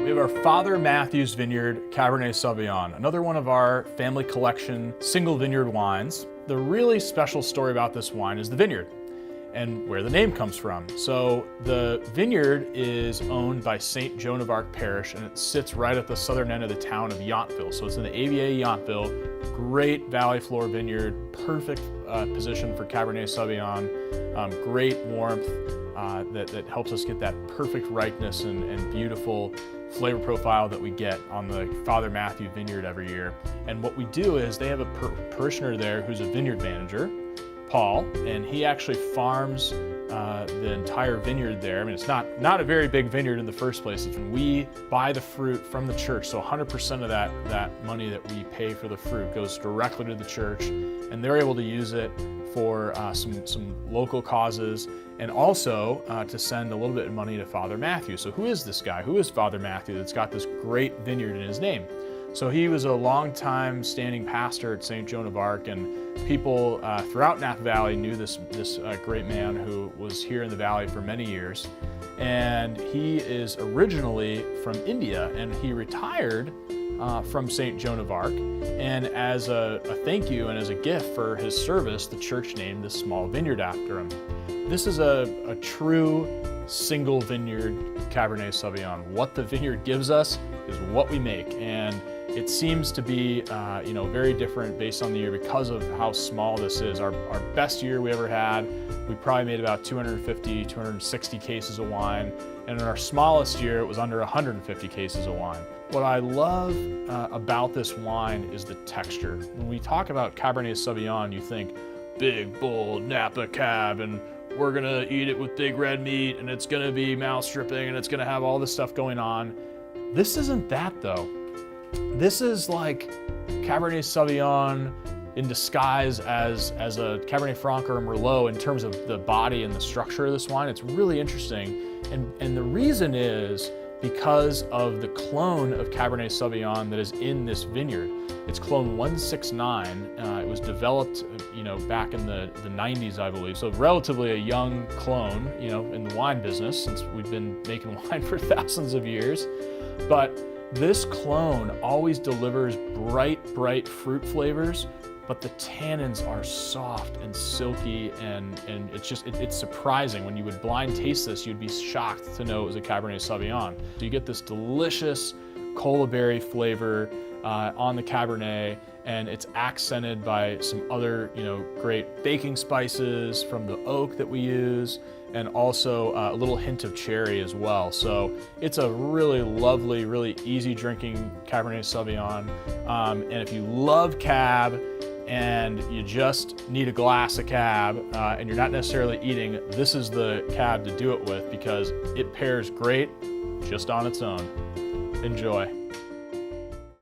We have our Father Mathew's Vineyard Cabernet Sauvignon, another one of our family collection single vineyard wines. The really special story about this wine is the vineyard and where the name comes from. So the vineyard is owned by St. Joan of Arc Parish, and it sits right at the southern end of the town of Yountville. So it's in the AVA Yountville, great valley floor vineyard, perfect position for Cabernet Sauvignon, great warmth that helps us get that perfect ripeness and beautiful flavor profile that we get on the Father Mathew vineyard every year. And what we do is they have a parishioner there who's a vineyard manager, Paul, and he actually farms the entire vineyard there. I mean, it's not a very big vineyard in the first place. It's when we buy the fruit from the church, so 100% of that money that we pay for the fruit goes directly to the church, and they're able to use it for some local causes, and also to send a little bit of money to Father Mathew. So who is this guy? Who is Father Mathew that's got this great vineyard in his name? So he was a long-time standing pastor at St. Joan of Arc, and people throughout Napa Valley knew this great man who was here in the valley for many years. And he is originally from India, and he retired from St. Joan of Arc. And as a thank you and as a gift for his service, the church named this small vineyard after him. This is a true single vineyard Cabernet Sauvignon. What the vineyard gives us is what we make, and it seems to be very different based on the year because of how small this is. Our best year we ever had, we probably made about 250, 260 cases of wine, and in our smallest year it was under 150 cases of wine. What I love about this wine is the texture. When we talk about Cabernet Sauvignon, you think big, bold Napa Cab, and we're gonna eat it with big red meat, and it's gonna be mouth stripping, and it's gonna have all this stuff going on. This isn't that though. This is like Cabernet Sauvignon in disguise as a Cabernet Franc or a Merlot in terms of the body and the structure of this wine. It's really interesting, and the reason is because of the clone of Cabernet Sauvignon that is in this vineyard. It's clone 169. It was developed, back in the 90s, I believe. So relatively a young clone, in the wine business, since we've been making wine for thousands of years. But this clone always delivers bright fruit flavors, but the tannins are soft and silky, and it's surprising. When you would blind taste this, you'd be shocked to know it was a Cabernet Sauvignon. So you get this delicious cola berry flavor on the Cabernet, and it's accented by some other, great baking spices from the oak that we use, and also a little hint of cherry as well. So it's a really lovely, really easy drinking Cabernet Sauvignon. And if you love Cab and you just need a glass of Cab and you're not necessarily eating, this is the Cab to do it with because it pairs great just on its own. Enjoy.